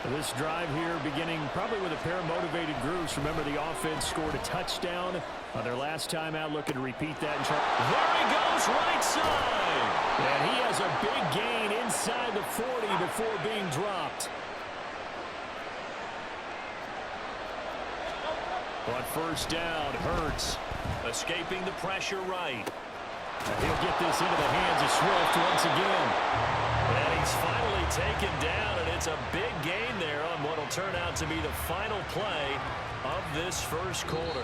This drive here beginning probably with a pair of motivated groups. Remember, the offense scored a touchdown on their last time out, looking to repeat that. There he goes, right side. And he has a big gain inside the 40 before being dropped. On first down, Hurts escaping the pressure right. And he'll get this into the hands of Swift once again. And he's finally taken down, and it's a big gain there on what will turn out to be the final play of this first quarter.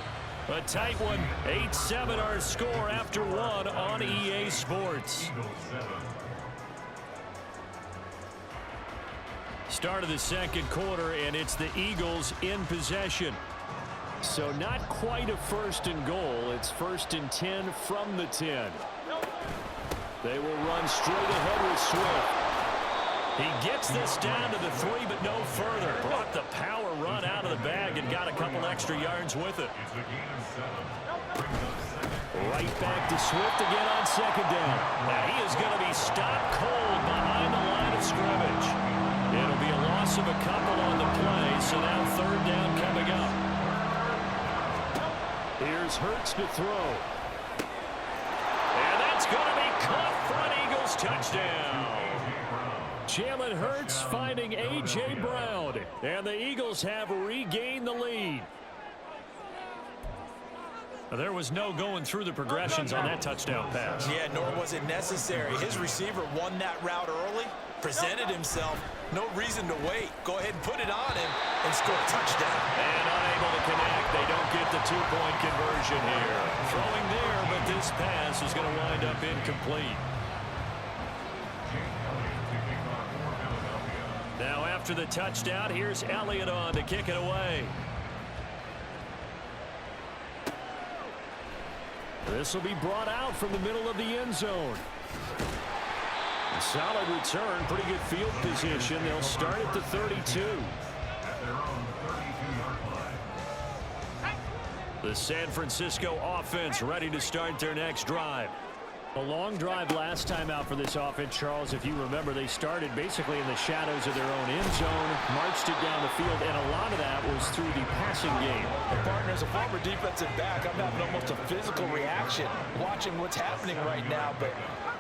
A tight one, 8-7 our score after one on EA Sports. Start of the second quarter, and it's the Eagles in possession. So not quite a first and goal. It's 1st and 10 from the 10. They will run straight ahead with Swift. He gets this down to the 3, but no further. Brought the power run out of the bag and got a couple extra yards with it. Right back to Swift again on second down. Now he is going to be stopped cold behind the line of scrimmage. It'll be a loss of a couple on the play, so now third down coming up. Here's Hurts to throw. And that's going to be caught for an Eagles touchdown. Jalen Hurts finding A.J. Brown. And the Eagles have regained the lead. There was no going through the progressions on that touchdown pass. Yeah, nor was it necessary. His receiver won that route early, presented himself. No reason to wait. Go ahead and put it on him and score a touchdown. And unable to connect. They don't get the two-point conversion here. Throwing there, but this pass is going to wind up incomplete. Now after the touchdown, here's Elliott on to kick it away. This will be brought out from the middle of the end zone. A solid return, pretty good field position. They'll start at the 32. The San Francisco offense ready to start their next drive. A long drive last time out for this offense, Charles. If you remember, they started basically in the shadows of their own end zone, marched it down the field, and a lot of that was through the passing game. And partner, as a former defensive back, I'm having almost a physical reaction watching what's happening right now. But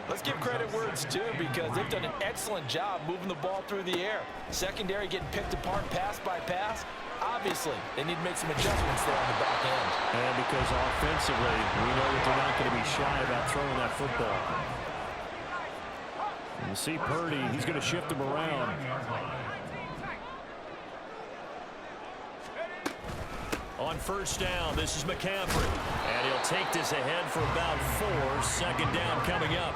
let's give credit where it's due, because they've done an excellent job moving the ball through the air. Secondary getting picked apart pass by pass. Obviously, they need to make some adjustments there on the back end. And because offensively, we know that they're not going to be shy about throwing that football. And you see Purdy, he's going to shift him around. On first down, this is McCaffrey. And he'll take this ahead for about 4. Second down coming up.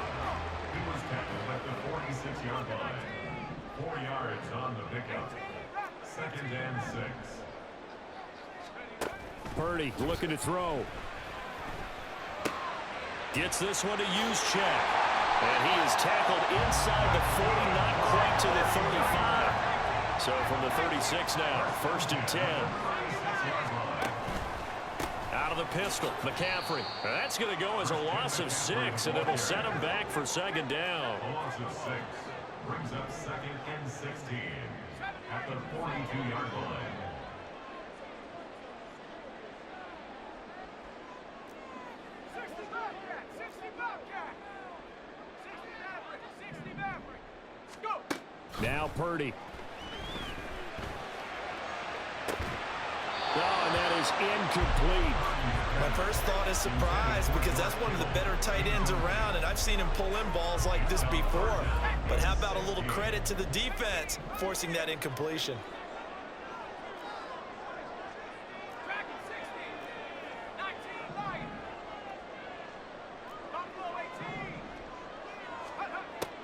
He was tackled at the 46-yard line. 4 yards on the pickup. 2nd and 6. Purdy looking to throw. Gets this one to Juszczyk. And he is tackled inside the 40, not quite to the 35. So from the 36 now, 1st and 10. Out of the pistol, McCaffrey. That's going to go as a loss of 6, and it'll set him back for second down. A loss of 6 brings up 2nd and 16 at the 42-yard line. Now Purdy. Oh, and that is incomplete. My first thought is surprise, because that's one of the better tight ends around, and I've seen him pull in balls like this before. But how about a little credit to the defense forcing that incompletion?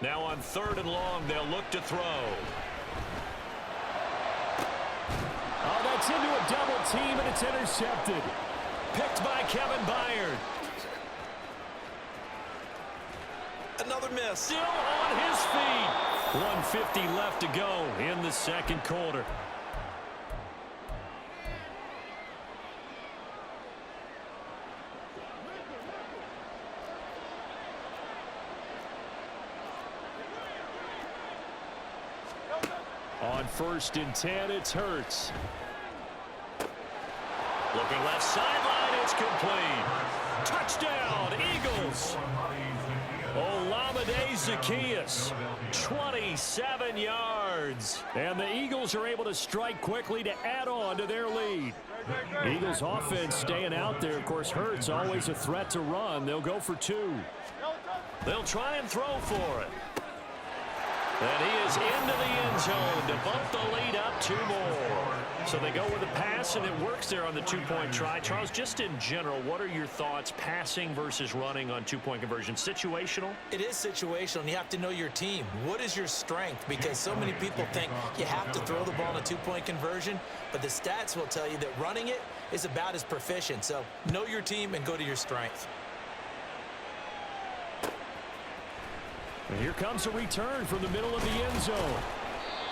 Now on 3rd and long, they'll look to throw. Oh, that's into a double team, and it's intercepted. Picked by Kevin Byard. Another miss. Still on his feet. 1:50 left to go in the second quarter. On 1st and 10. It's Hurts. Looking left sideline. It's complete. Touchdown, Eagles. Olamide Zaccheaus, 27 yards. And the Eagles are able to strike quickly to add on to their lead. Eagles offense staying out there. Of course, Hurts always a threat to run. They'll go for 2. They'll try and throw for it. And he is into the end zone to bump the lead up 2 more. So they go with a pass, and it works there on the 2-point try. Charles, just in general, what are your thoughts passing versus running on 2-point conversion? Situational? It is situational, and you have to know your team. What is your strength? Because so many people think you have to throw the ball in a 2-point conversion, but the stats will tell you that running it is about as proficient. So know your team and go to your strength. And here comes a return from the middle of the end zone.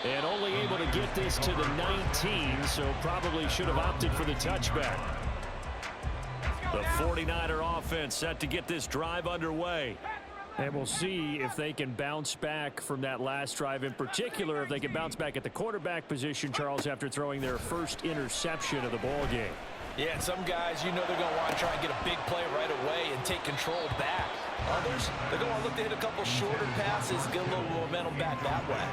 And only able to get this to the 19, so probably should have opted for the touchback. The 49er offense set to get this drive underway. And we'll see if they can bounce back from that last drive, in particular if they can bounce back at the quarterback position, Charles, after throwing their first interception of the ball game. Yeah, and some guys, you know they're going to want to try and get a big play right away and take control back. Others, they're going to look to hit a couple shorter passes, get a little momentum back that way.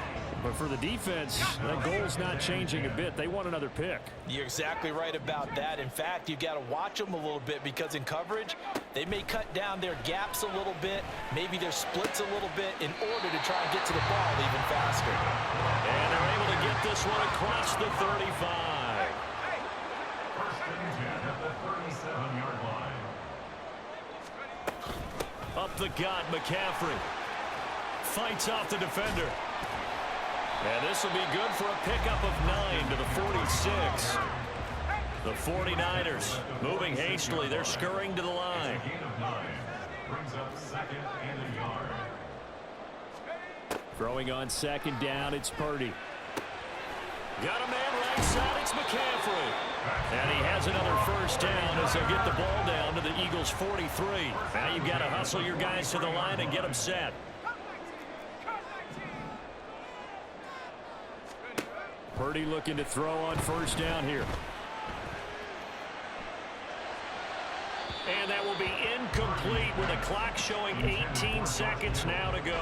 But for the defense, that goal's not changing a bit. They want another pick. You're exactly right about that. In fact, you've got to watch them a little bit because in coverage, they may cut down their gaps a little bit, maybe their splits a little bit in order to try and get to the ball even faster. And they're able to get this one across the 35. First and 10 at the 37-yard line. Up the gut, McCaffrey. Fights off the defender. And this will be good for a pickup of 9 to the 46. The 49ers moving hastily. They're scurrying to the line. Gain of 9. Brings up 2nd and a yard. Throwing on 2nd down, it's Purdy. Got a man right side, it's McCaffrey. And he has another first down as they'll get the ball down to the Eagles' 43. Now you've got to hustle your guys to the line and get them set. Purdy looking to throw on first down here. And that will be incomplete with the clock showing 18 seconds now to go.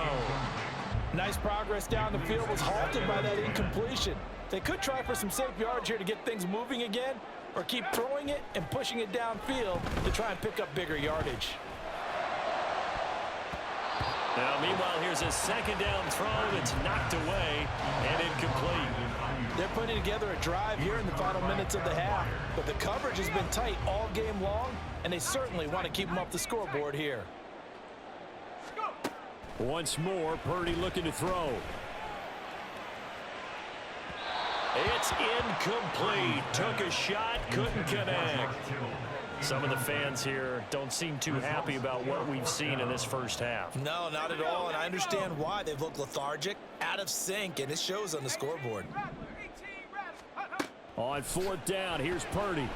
Nice progress down the field was halted by that incompletion. They could try for some safe yards here to get things moving again, or keep throwing it and pushing it downfield to try and pick up bigger yardage. Now, meanwhile, here's a 2nd down throw that's knocked away and incomplete. They're putting together a drive here in the final minutes of the half, but the coverage has been tight all game long, and they certainly want to keep them off the scoreboard here. Once more, Purdy looking to throw. It's incomplete. Took a shot, couldn't connect. Some of the fans here don't seem too happy about what we've seen in this first half. No, not at all, and I understand why. They've looked lethargic, out of sync, and it shows on the scoreboard. On 4th down, here's Purdy.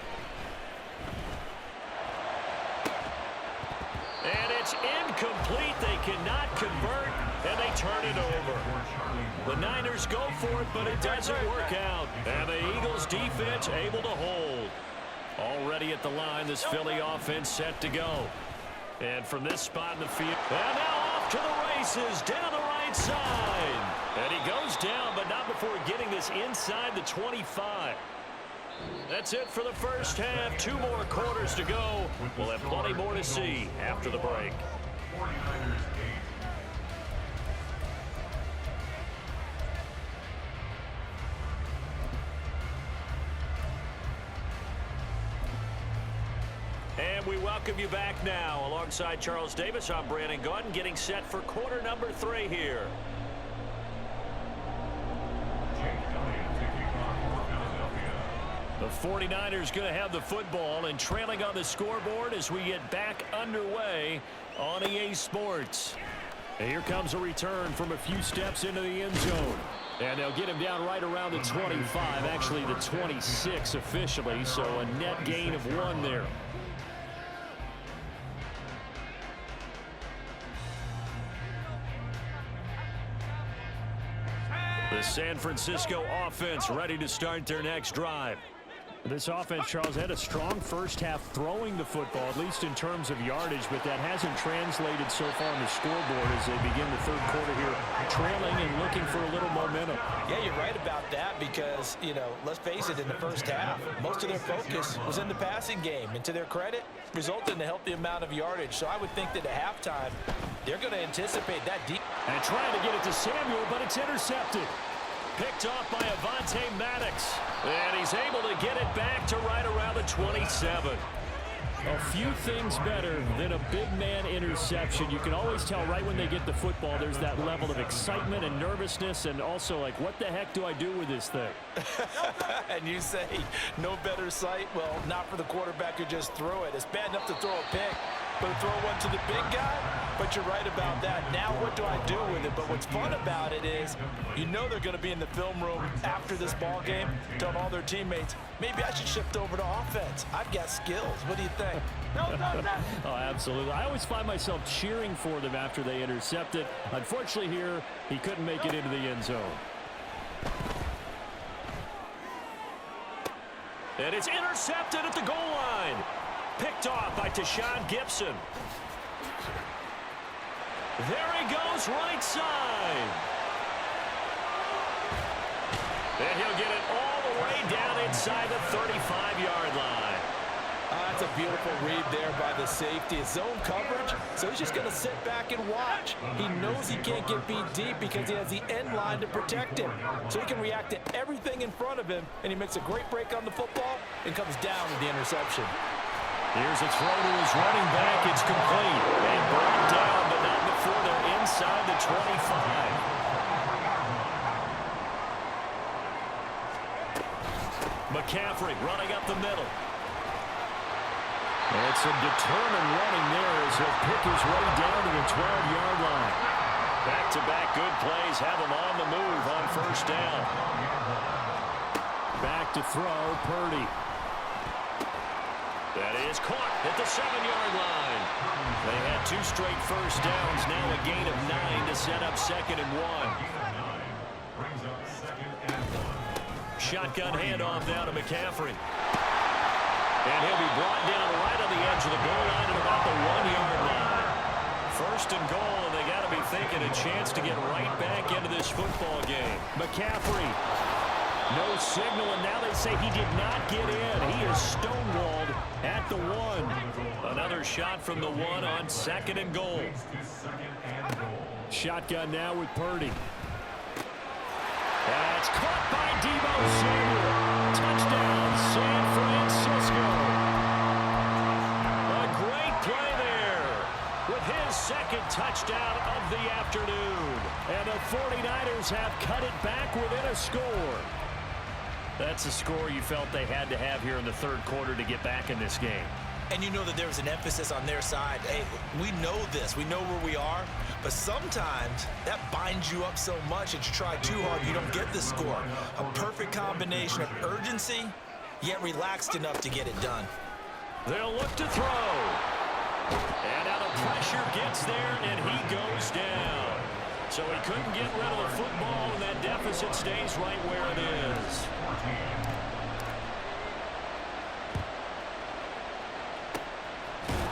And it's incomplete. They cannot convert, and they turn it over. The Niners go for it, but it doesn't work out. And the Eagles defense able to hold. Already at the line, this Philly offense set to go. And from this spot in the field, and now off to the races, down the right side. And he goes down, but not before getting this inside the 25. That's it for the first half. 2 more quarters to go. We'll have plenty more to see after the break. 49ers 8. And we welcome you back now. Alongside Charles Davis, I'm Brandon Gaudin, getting set for quarter number 3 here. The 49ers going to have the football and trailing on the scoreboard as we get back underway on EA Sports. And here comes a return from a few steps into the end zone. And they'll get him down right around the 25, actually the 26 officially, so a net gain of 1 there. The The San Francisco offense ready to start their next drive. This offense, Charles, had a strong first half throwing the football, at least in terms of yardage, but that hasn't translated so far on the scoreboard as they begin the third quarter here, trailing and looking for a little momentum. Yeah, you're right about that because, let's face it, in the first half, most of their focus was in the passing game. And to their credit, resulted in a healthy amount of yardage. So I would think that at halftime, they're going to anticipate that deep. And trying to get it to Samuel, but it's intercepted. Picked off by Avonte Maddox. And he's able to get it back to right around the 27. A few things better than a big man interception. You can always tell right when they get the football, there's that level of excitement and nervousness and also like, what the heck do I do with this thing? And you say, no better sight? Well, not for the quarterback who just threw it. It's bad enough to throw a pick, but to throw one to the big guy? But you're right about that. Now what do I do with it? But what's fun about it is they're going to be in the film room after this ball game telling all their teammates, maybe I should shift over to offense. I've got skills. What do you think? Oh, absolutely. I always find myself cheering for them after they intercept it. Unfortunately here, he couldn't make it into the end zone. And it's intercepted at the goal line. Picked off by Tashawn Gibson. There he goes, right side. And he'll get it all the way down inside the 35-yard line. That's a beautiful read there by the safety. It's zone coverage, so he's just going to sit back and watch. He knows he can't get beat deep because he has the end line to protect him. So he can react to everything in front of him, and he makes a great break on the football and comes down with the interception. Here's a throw to his running back. It's complete. And brought down, but not before they're inside the 25. McCaffrey running up the middle. And some determined running there as he'll pick his way down to the 12-yard line. Back-to-back good plays have him on the move on first down. Back to throw, Purdy. That is caught at the 7-yard line. They had 2 straight first downs, now a gain of 9 to set up 2nd and 1. Shotgun handoff now to McCaffrey. And he'll be brought down right on the edge of the goal line at about the 1-yard line. First and goal, and they got to be thinking a chance to get right back into this football game. McCaffrey. No signal, and now they say he did not get in. He is stonewalled at the 1. Another shot from the 1 on 2nd and goal. Shotgun now with Purdy. That's caught by Deebo Samuel. Touchdown, San Francisco. A great play there with his 2nd touchdown of the afternoon. And the 49ers have cut it back within a score. That's a score you felt they had to have here in the third quarter to get back in this game. And you know that there was an emphasis on their side. Hey, we know this. We know where we are. But sometimes that binds you up so much that you try too hard, you don't get the score. A perfect combination of urgency, yet relaxed enough to get it done. They'll look to throw. And now the pressure gets there, and he goes down. So he couldn't get rid of the football, and that deficit stays right where it is.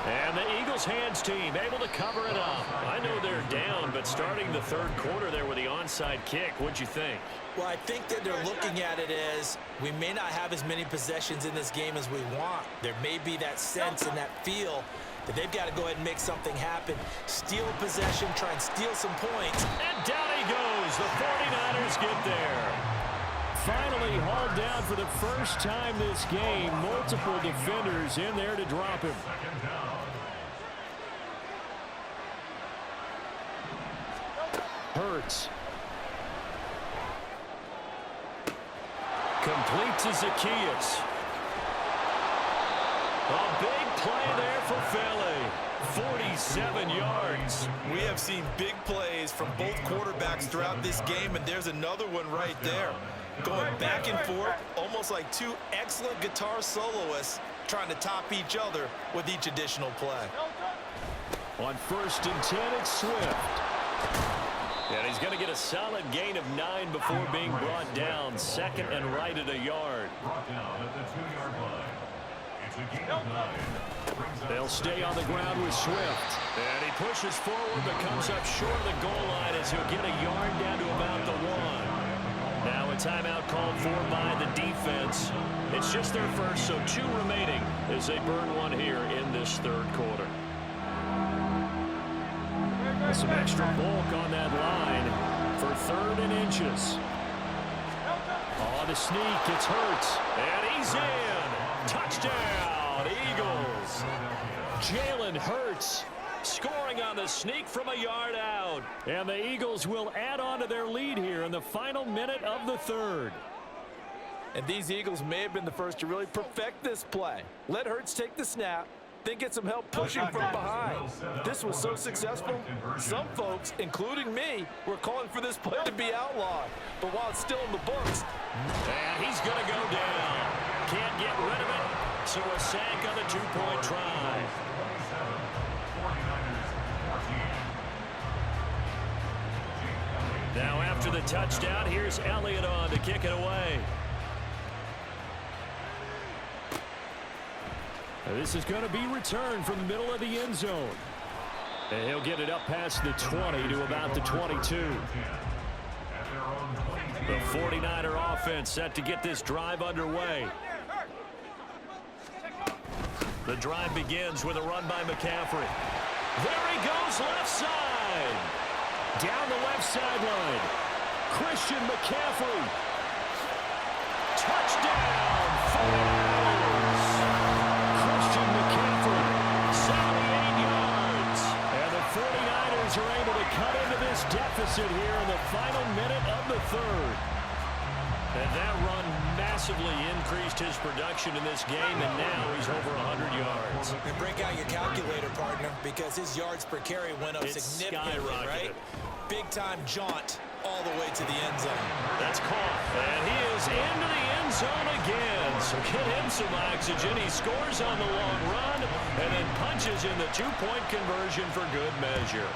And the Eagles hands team able to cover it up. I know they're down, but starting the third quarter there with the onside kick, what'd you think? Well, I think that they're looking at it as we may not have as many possessions in this game as we want. There may be that sense and that feel that they've got to go ahead and make something happen. Steal possession, try and steal some points. And down he goes. The 49ers get there. Finally hauled down for the first time this game. Multiple defenders in there to drop him. Hurts. Complete to Zacchaeus. A big play there for Philly. 47 yards. We have seen big plays from both quarterbacks throughout this game, and there's another one right there. Going back and forth, almost like 2 excellent guitar soloists trying to top each other with each additional play. On 1st and 10, it's Swift. And he's going to get a solid gain of 9 before being brought down. Second and right at a yard. Brought down at the 2-yard line. It's a gain of 9. They'll stay on the ground with Swift. And he pushes forward but comes up short of the goal line as he'll get a yard down to about the 1. Now a timeout called for by the defense. It's just their first, so 2 remaining as they burn one here in this third quarter. Some extra bulk on that line for 3rd and inches. On the sneak, it's Hurts. And he's in. Touchdown, Eagles. Jalen Hurts scoring on the sneak from a yard out. And the Eagles will add on to their lead here in the final minute of the 3rd. And these Eagles may have been the first to really perfect this play. Let Hurts take the snap, then get some help pushing from behind. This was so successful, some folks, including me, were calling for this play to be outlawed. But while it's still in the books. And he's going to go down. Can't get rid of it, so a sack on the 2-point try. Now after the touchdown, here's Elliott on to kick it away. This is going to be returned from the middle of the end zone. And he'll get it up past the 20 to about the 22. The 49er offense set to get this drive underway. The drive begins with a run by McCaffrey. There he goes, left side. Down the left sideline. Christian McCaffrey. Touchdown, 49ers. Christian McCaffrey, 78 yards. And the 49ers are able to cut into this deficit here in the final minute of the 3rd. And that run massively increased his production in this game, and now he's over 100 yards. And break out your calculator, partner, because his yards per carry went up significantly, right? Big-time jaunt all the way to the end zone. That's caught, and he is into the end zone again. So get him some oxygen. He scores on the long run and then punches in the 2-point conversion for good measure.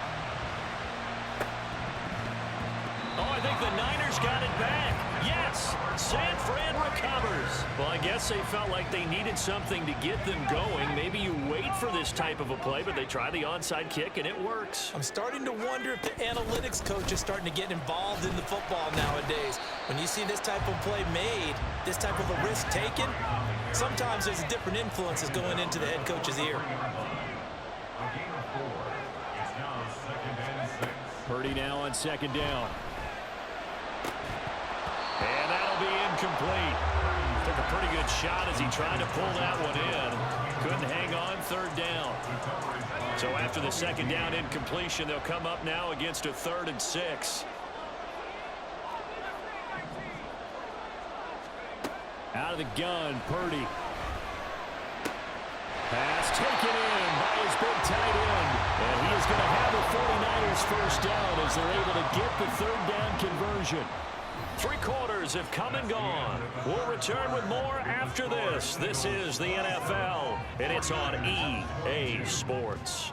Oh, I think the Niners got it back. Yes, San Fran recovers. Well, I guess they felt like they needed something to get them going. Maybe you wait for this type of a play, but they try the onside kick, and it works. I'm starting to wonder if the analytics coach is starting to get involved in the football nowadays. When you see this type of play made, this type of a risk taken, sometimes there's different influences going into the head coach's ear. Purdy now on 2nd down. And that'll be incomplete. Took a pretty good shot as he tried to pull that one in. Couldn't hang on, 3rd down. So after the 2nd down incompletion, they'll come up now against a 3rd and 6. Out of the gun, Purdy. Pass taken in by his big tight end. And he is going to have the 49ers first down as they're able to get the 3rd down conversion. 3 quarters have come and gone. We'll return with more after this. This is the NFL, and it's on EA Sports.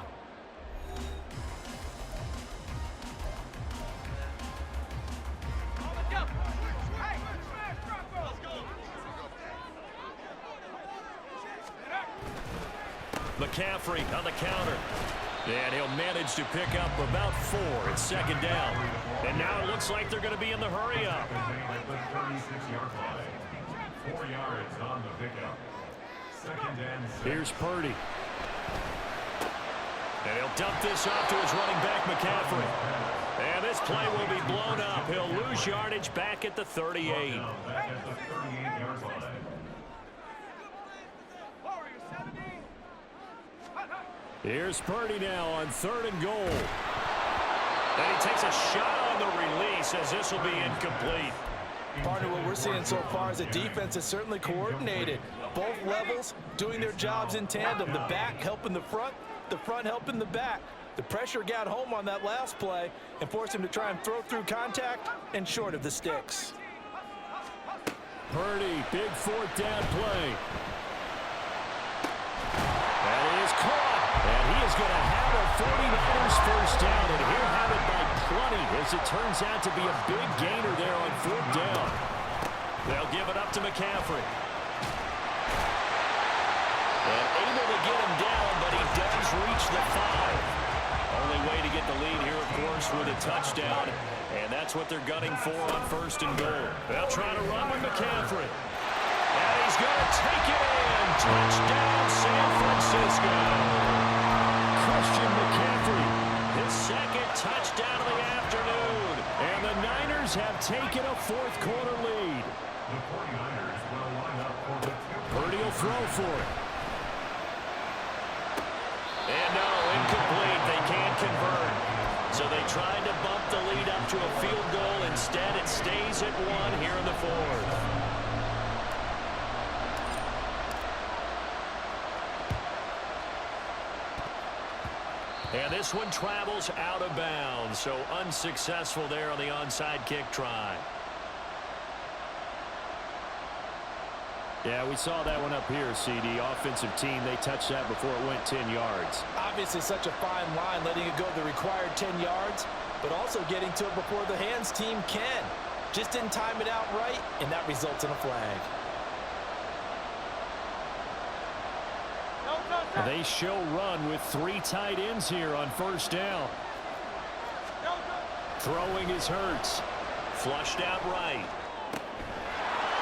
McCaffrey on the counter. And he'll manage to pick up about 4 at 2nd down. And now it looks like they're going to be in the hurry up. 4 yards on the pickup. 2nd and 6. Here's Purdy. And he'll dump this off to his running back, McCaffrey. And this play will be blown up. He'll lose yardage back at the 38. Back at the 38-yard line. Here's Purdy now on 3rd and goal. And he takes a shot on the release as this will be incomplete. Partner, what we're seeing so far is a defense that's certainly coordinated. Both levels doing their jobs in tandem. The back helping the front helping the back. The pressure got home on that last play and forced him to try and throw through contact and short of the sticks. Purdy, big 4th down play. And he is caught. And he is going to have a 49ers first down. And he'll have it by 20 as it turns out to be a big gainer there on 4th down. They'll give it up to McCaffrey. And able to get him down, but he does reach the 5. Only way to get the lead here, of course, with a touchdown. And that's what they're gunning for on 1st and goal. They'll try to run with McCaffrey. And he's going to take it in. Touchdown, San Francisco. Christian McCaffrey, his 2nd touchdown of the afternoon. And the Niners have taken a 4th quarter lead. The 49ers will line up for the Purdy will throw for it. And no, incomplete. They can't convert. So they tried to bump the lead up to a field goal. Instead, it stays at 1 here in the 4th. And this one travels out of bounds. So unsuccessful there on the onside kick try. Yeah, we saw that one up here, CD. Offensive team, they touched that before it went 10 yards. Obviously such a fine line, letting it go the required 10 yards, but also getting to it before the hands team can. Just didn't time it out right, and that results in a flag. They show run with 3 tight ends here on 1st down. Throwing is Hurts. Flushed out right.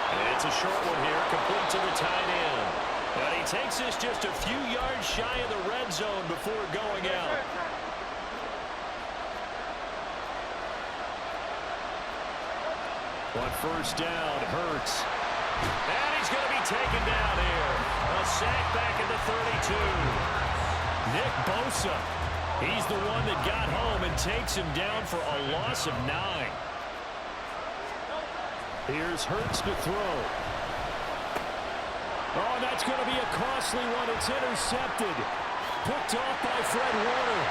And it's a short one here, complete to the tight end. And he takes this just a few yards shy of the red zone before going out. On 1st down, Hurts. And he's going to be taken down here. A sack back at the 32. Nick Bosa. He's the one that got home and takes him down for a loss of 9. Here's Hurts to throw. Oh, that's going to be a costly one. It's intercepted. Picked off by Fred Warner.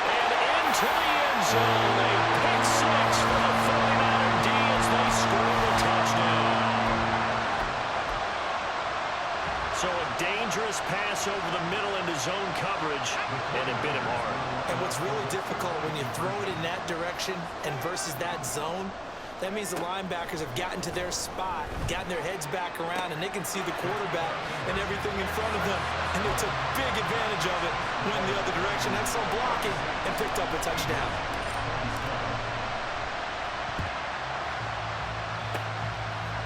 And into the end zone. A pick 6 for the 49er D as they score the touchdown. So a dangerous pass over the middle into zone coverage, and it bit him hard. And what's really difficult when you throw it in that direction and versus that zone, that means the linebackers have gotten to their spot, gotten their heads back around, and they can see the quarterback and everything in front of them. And they took big advantage of it, went the other direction, had some blocking, and picked up a touchdown.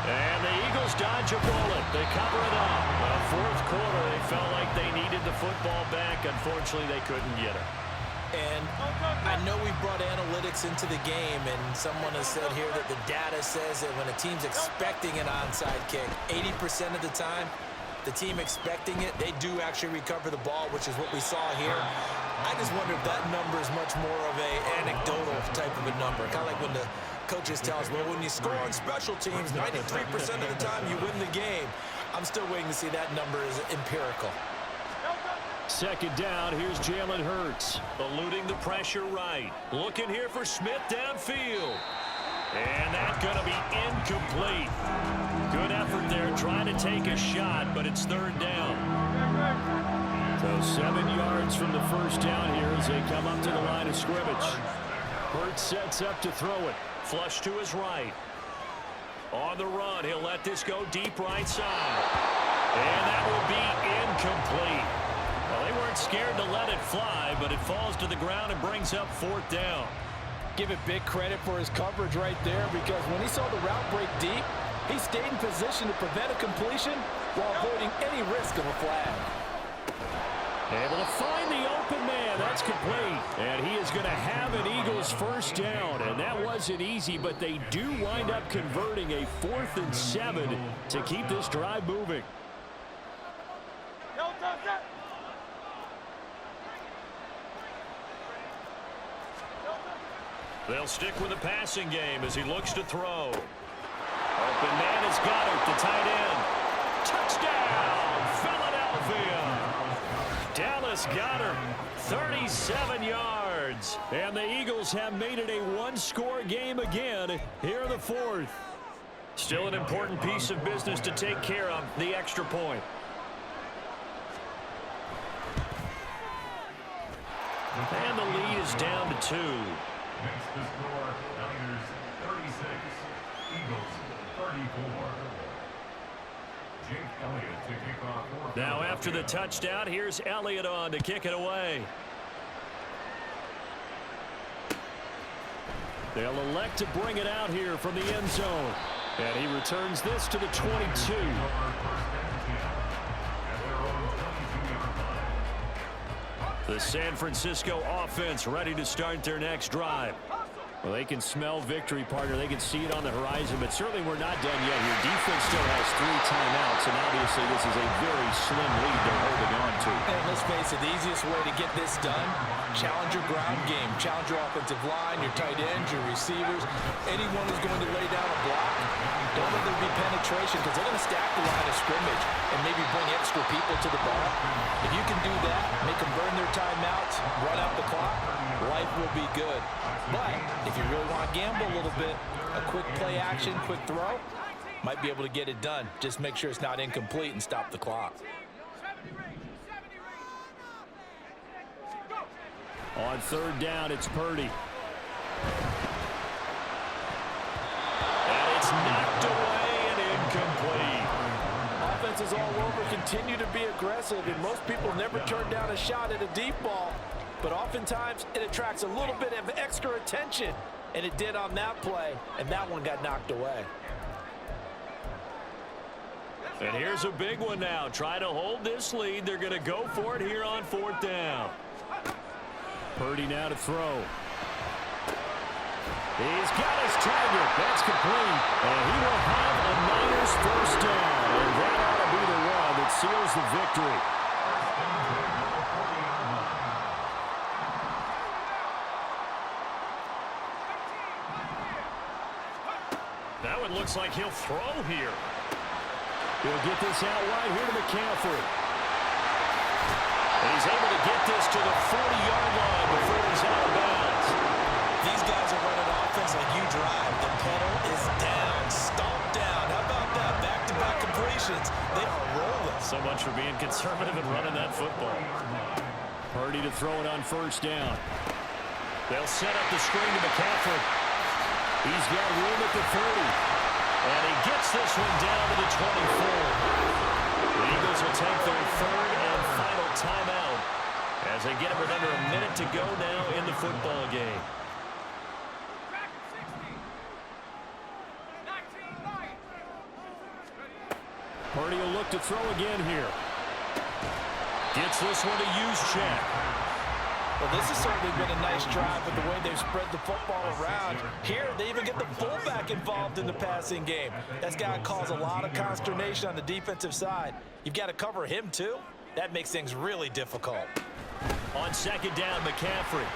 And the Eagles dodge a bullet. They cover it up. Well, 4th quarter, they felt like they needed the football back. Unfortunately, they couldn't get it. And I know we brought analytics into the game, and someone has said here that the data says that when a team's expecting an onside kick, 80% of the time, the team expecting it, they do actually recover the ball, which is what we saw here. I just wonder if that number is much more of a anecdotal type of a number. Kind of like when the coaches tell us, well, when you score on special teams, 93% of the time you win the game. I'm still waiting to see that number is empirical. 2nd down, here's Jalen Hurts. Eluding the pressure right. Looking here for Smith downfield. And that's going to be incomplete. Good effort there trying to take a shot, but it's 3rd down. So 7 yards from the 1st down here as they come up to the line of scrimmage. Hurts sets up to throw it. Flush to his right. On the run, he'll let this go deep right side. And that will be incomplete. Well, they weren't scared to let it fly, but it falls to the ground and brings up 4th down. Give it big credit for his coverage right there, because when he saw the route break deep, he stayed in position to prevent a completion while avoiding any risk of a flag. Able to find the open man. That's complete. And he is going to have an Eagles 1st down. And that wasn't easy, but they do wind up converting a 4th and 7 to keep this drive moving. They'll stick with the passing game as he looks to throw. Open man is Goddard, the tight end. Touchdown, Philadelphia. Dallas Goddard, 37 yards. And the Eagles have made it a one-score game again here in the 4th. Still an important piece of business to take care of, the extra point. And the lead is down to 2. Makes the score Niners 36, Eagles 34. Jake Elliott to kick off. Now after the touchdown, here's Elliott on to kick it away. They'll elect to bring it out here from the end zone. And he returns this to the 22. The San Francisco offense ready to start their next drive. Well, they can smell victory, partner. They can see it on the horizon, but certainly we're not done yet here. Defense still has 3 timeouts, and obviously this is a very slim lead they're holding on to. And let's face it, the easiest way to get this done, challenge your ground game, challenge your offensive line, your tight ends, your receivers, anyone who's going to lay down a block. Don't let there be penetration because they're going to stack the line of scrimmage and maybe bring extra people to the ball. If you can do that, make them burn their timeouts, run out the clock, life will be good. But if you really want to gamble a little bit, a quick play action, quick throw, might be able to get it done. Just make sure it's not incomplete and stop the clock. On 3rd down, it's Purdy. And it's knocked away and incomplete. Offenses all over continue to be aggressive, and most people never turn down a shot at a deep ball. But oftentimes, it attracts a little bit of extra attention, and it did on that play, and that one got knocked away. And here's a big one now. Try to hold this lead. They're going to go for it here on 4th down. Purdy now to throw. He's got his target. That's complete. And he will have a Niners 1st down. And that ought to be the one that seals the victory. That one looks like he'll throw here. He'll get this out right here to McCaffrey. And he's able to get this to the 40-yard line before he's out of bounds. These guys are running offense like you drive. The pedal is down, stomped down. How about that? Back-to-back completions. They are rolling. So much for being conservative and running that football. Purdy to throw it on 1st down. They'll set up the screen to McCaffrey. He's got room at the 30. And he gets this one down to the 24. The Eagles will take their 3rd and final timeout as they get it with under a minute to go now in the football game. Purdy will look to throw again here. Gets this one to Juszczyk. Well, this has certainly been a nice drive with the way they've spread the football around. Here, they even get the fullback involved in the passing game. That's got to cause a lot of consternation on the defensive side. You've got to cover him, too. That makes things really difficult. On 2nd down, McCaffrey.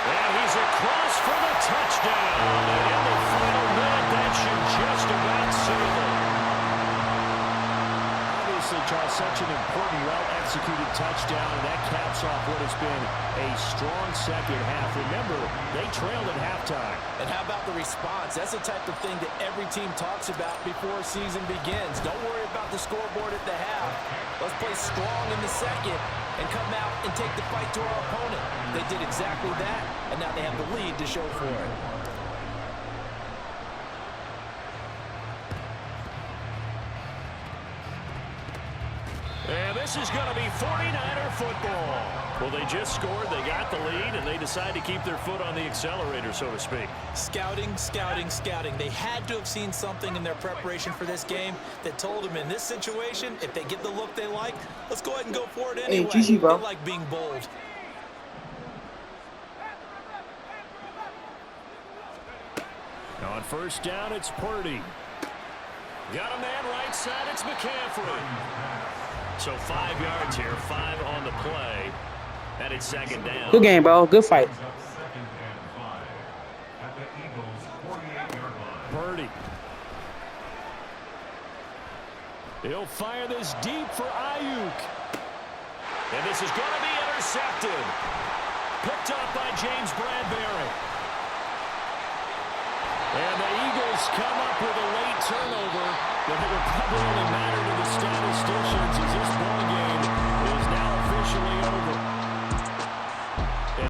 And he's across for the touchdown. And in the final minute, that should just about seal it. Charles, such an important, well-executed touchdown, and that caps off what has been a strong second half. Remember, they trailed at halftime. And how about the response? That's the type of thing that every team talks about before a season begins. Don't worry about the scoreboard at the half. Let's play strong in the second and come out and take the fight to our opponent. They did exactly that, and now they have the lead to show for it. And this is going to be 49er football. Well, they just scored, they got the lead, and they decide to keep their foot on the accelerator, so to speak. Scouting, scouting, scouting. They had to have seen something in their preparation for this game that told them in this situation, if they get the look they like, let's go ahead and go for it anyway. Hey, GG, bro. They like being bold. On 1st down, it's Purdy. Got a man right side, it's McCaffrey. So 5 yards here, 5 on the play. And it's 2nd down. Good game, bro. Good fight. Purdy. He'll fire this deep for Ayuk. And this is going to be intercepted. Picked up by James Bradbury. And the Eagles Chiefs come up with a late turnover, but it will probably only matter to the statisticians as this ball game is now officially over.